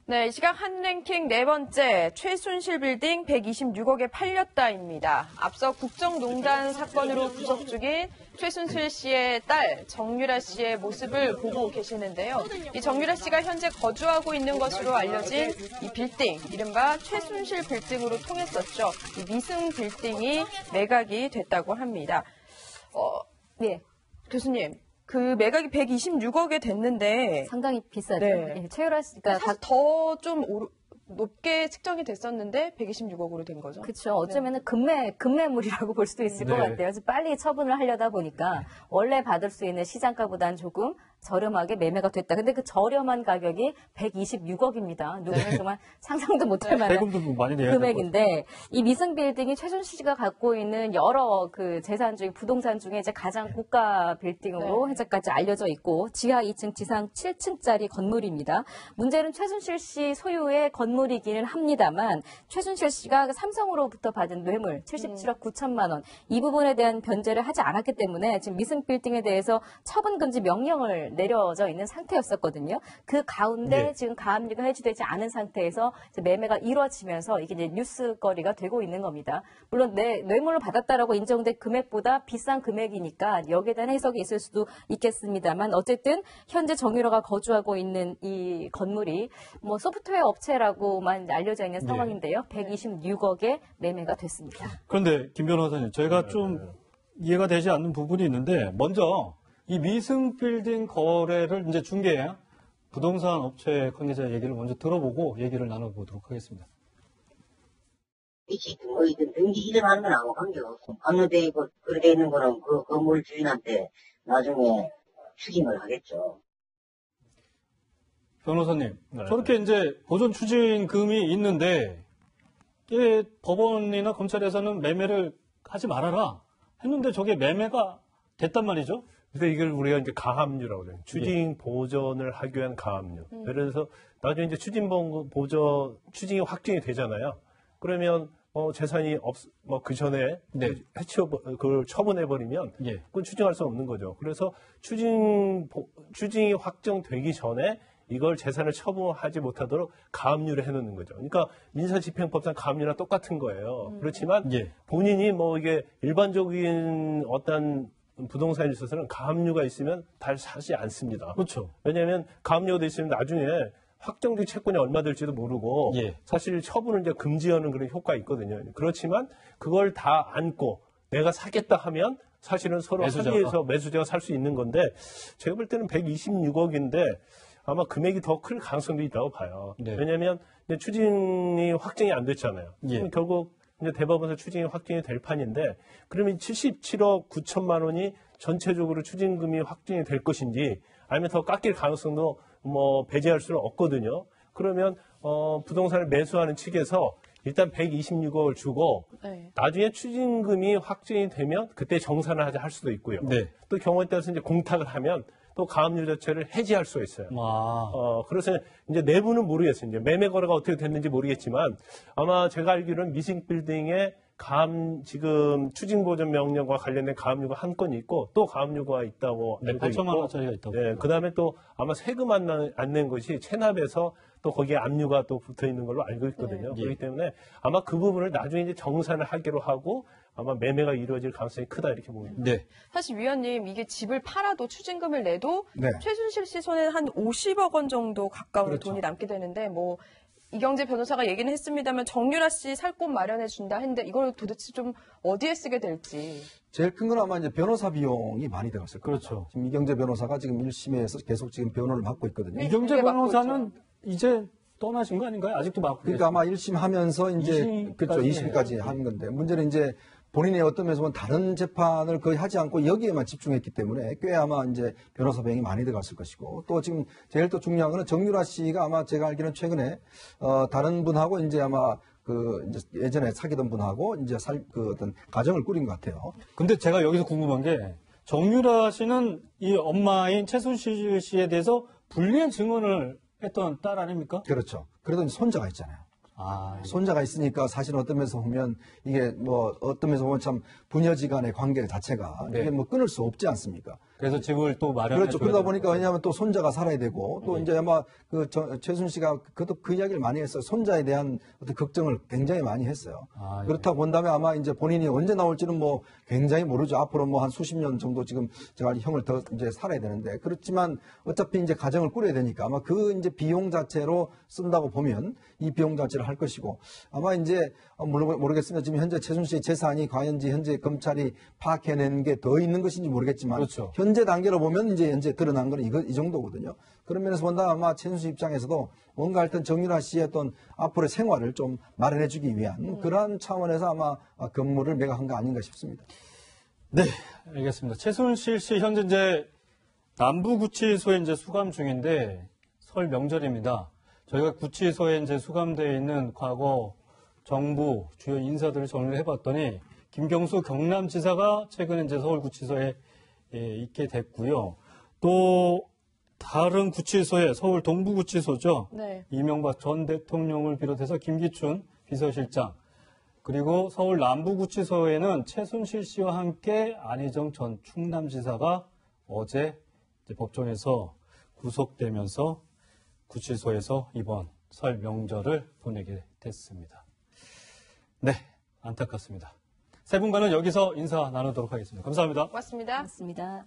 네, 이 시각 한 랭킹 네 번째 최순실 빌딩 126억에 팔렸다입니다. 앞서 국정농단 사건으로 구속 중인 최순실 씨의 딸 정유라 씨의 모습을 보고 계시는데요. 이 정유라 씨가 현재 거주하고 있는 것으로 알려진 이 빌딩, 이른바 최순실 빌딩으로 통했었죠. 이 미승 빌딩이 매각이 됐다고 합니다. 네. 교수님. 그 매각이 126억에 됐는데 상당히 비싸죠. 네. 예, 최유라 씨가 사실 더 좀 높게 측정이 됐었는데 126억으로 된 거죠. 그렇죠. 어쩌면은 급매물이라고 볼 수도 있을 것 같아요. 그래서 빨리 처분을 하려다 보니까 원래 받을 수 있는 시장가보다는 조금 저렴하게 매매가 됐다. 근데 그 저렴한 가격이 126억입니다. 누구는 정말 상상도 못할 만한 금액인데 이 미승 빌딩이 최순실 씨가 갖고 있는 여러 그 재산 중에 부동산 중에 이제 가장 고가 빌딩으로 현재까지 알려져 있고 지하 2층, 지상 7층짜리 건물입니다. 문제는 최순실 씨 소유의 건물이기는 합니다만 최순실 씨가 삼성으로부터 받은 뇌물 77억 9천만 원 이 부분에 대한 변제를 하지 않았기 때문에 지금 미승 빌딩에 대해서 처분 금지 명령을 내려져 있는 상태였었거든요. 그 가운데 지금 가압류가 해지되지 않은 상태에서 이제 매매가 이루어지면서 이게 이제 뉴스거리가 되고 있는 겁니다. 물론 뇌물을 받았다라고 인정된 금액보다 비싼 금액이니까 여기에 대한 해석이 있을 수도 있겠습니다만 어쨌든 현재 정유라가 거주하고 있는 이 건물이 뭐 소프트웨어 업체라고만 알려져 있는 상황인데요. 126억에 매매가 됐습니다. 그런데 김 변호사님, 저희가 좀 이해가 되지 않는 부분이 있는데 먼저 이 미승 빌딩 거래를 이제 중개한 부동산 업체 관계자 얘기를 먼저 들어보고 얘기를 나눠보도록 하겠습니다. 이치 등록이든 등기 이전하는 건 아무 관계없고 건너돼 있고 그렇게 있는 거는 그 건물 주인한테 나중에 추징을 하겠죠. 변호사님, 저렇게 이제 보존 추징금이 있는데 이게 법원이나 검찰에서는 매매를 하지 말아라 했는데 저게 매매가 됐단 말이죠? 그래서 이걸 우리가 이제 가압류라고 해요. 추징 보전을 하기 위한 가압류. 그래서 나중에 이제 추징이 확정이 되잖아요. 그러면 재산이 그 전에 그걸 처분해버리면 그건 추징할 수 없는 거죠. 그래서 추징이 확정되기 전에 이걸 재산을 처분하지 못하도록 가압류를 해놓는 거죠. 그러니까 민사집행법상 가압류랑 똑같은 거예요. 그렇지만 본인이 뭐 이게 일반적인 어떤 부동산에 있어서는 가압류가 있으면 다 사지 않습니다. 그렇죠. 왜냐하면 가압류가 있으면 나중에 확정된 채권이 얼마 될지도 모르고 사실 처분을 이제 금지하는 그런 효과가 있거든요. 그렇지만 그걸 다 안고 내가 사겠다 하면 사실은 서로 합의해서 매수자가 살 수 있는 건데 제가 볼 때는 126억인데 아마 금액이 더 클 가능성도 있다고 봐요. 왜냐하면 이제 추징이 확정이 안 됐잖아요. 결국 이제 대법원에서 추징이 확정이 될 판인데 그러면 77억 9천만 원이 전체적으로 추징금이 확정이 될 것인지 아니면 더 깎일 가능성도 뭐 배제할 수는 없거든요. 그러면 부동산을 매수하는 측에서 일단 126억을 주고 나중에 추징금이 확정이 되면 그때 정산을 할 수도 있고요. 또 경우에 따라서 이제 공탁을 하면 또 가압류 자체를 해지할 수가 있어요. 그래서 이제 내부는 모르겠어요. 이제 매매 거래가 어떻게 됐는지 모르겠지만 아마 제가 알기로는 미싱 빌딩에 지금 추징 보전 명령과 관련된 가압류가 한 건이 있고 또 가압류가 있다고 알고 있고 8천만 원짜리가 있다고. 그다음에 또 아마 세금 안 낸 것이 체납에서 또 거기에 압류가 또 붙어 있는 걸로 알고 있거든요. 그렇기 때문에 아마 그 부분을 나중에 이제 정산을 하기로 하고 아마 매매가 이루어질 가능성이 크다 이렇게 봅니다. 사실 위원님 이게 집을 팔아도 추징금을 내도 최순실 씨 손에 한 50억 원 정도 가까운 돈이 남게 되는데 뭐 이경재 변호사가 얘기는 했습니다만 정유라 씨 살 곳 마련해 준다 했는데 이걸 도대체 좀 어디에 쓰게 될지. 제일 큰 건 아마 이제 변호사 비용이 많이 들어갔을 거예요. 그렇죠. 지금 이경재 변호사가 지금 1심에서 계속 지금 변호를 맡고 있거든요. 이경재 변호사는 이제 떠나신 거 아닌가요? 아직도 맡고 그러니까 아마 1심 하면서 이제 그렇죠. 2심까지 한 건데 문제는 이제 본인이 어떤 면에서 보면 다른 재판을 거의 하지 않고 여기에만 집중했기 때문에 꽤 아마 이제 변호사 비용이 많이 들어갔을 것이고 또 지금 제일 또 중요한 거는 정유라 씨가 아마 제가 알기로는 최근에 다른 분하고 이제 아마 이제 예전에 사귀던 분하고 이제 어떤 가정을 꾸린 것 같아요. 근데 제가 여기서 궁금한 게 정유라 씨는 이 엄마인 최순실 씨에 대해서 불리한 증언을 했던 딸 아닙니까? 그렇죠. 그래도 손자가 있잖아요. 손자가 있으니까 사실 어떤 면에서 보면 이게 뭐 어떤 면에서 보면 참 부녀지간의 관계 자체가 이게 뭐 끊을 수 없지 않습니까? 그래서 집을 또 마련해 그렇죠. 그러다 보니까 왜냐하면 또 손자가 살아야 되고 또 이제 아마 최순 씨가 그것도 그 이야기를 많이 했어요. 손자에 대한 어떤 걱정을 굉장히 많이 했어요. 예. 그렇다고 본다면 아마 이제 본인이 언제 나올지는 뭐 굉장히 모르죠. 앞으로 뭐 한 수십 년 정도 지금 제가 형을 더 이제 살아야 되는데 그렇지만 어차피 이제 가정을 꾸려야 되니까 아마 그 이제 비용 자체로 쓴다고 보면 이 비용 자체를 할 것이고 아마 이제 모르겠습니다. 지금 현재 최순 씨의 재산이 과연 현재 검찰이 파악해낸 게 더 있는 것인지 모르겠지만 그렇죠. 현재 단계로 보면 이제 현재 드러난 건 이 정도거든요. 그런 면에서 본다면 아마 최순 씨 입장에서도 뭔가 하여튼 정유라 씨의 어떤 앞으로의 생활을 좀 마련해주기 위한 그러한 차원에서 아마 건물을 매각한 거 아닌가 싶습니다. 네, 알겠습니다. 최순실 씨 현재 이제 남부구치소에 이제 수감 중인데 설 명절입니다. 저희가 구치소에 이제 수감되어 있는 과거 정부 주요 인사들을 정리를 해봤더니 김경수 경남지사가 최근에 이제 서울구치소에 있게 됐고요. 또 다른 구치소에 서울 동부구치소죠. 네. 이명박 전 대통령을 비롯해서 김기춘 비서실장 그리고 서울 남부구치소에는 최순실 씨와 함께 안희정 전 충남지사가 어제 이제 법정에서 구속되면서 구치소에서 이번 설 명절을 보내게 됐습니다. 네, 안타깝습니다. 세 분과는 여기서 인사 나누도록 하겠습니다. 감사합니다. 고맙습니다. 맞습니다.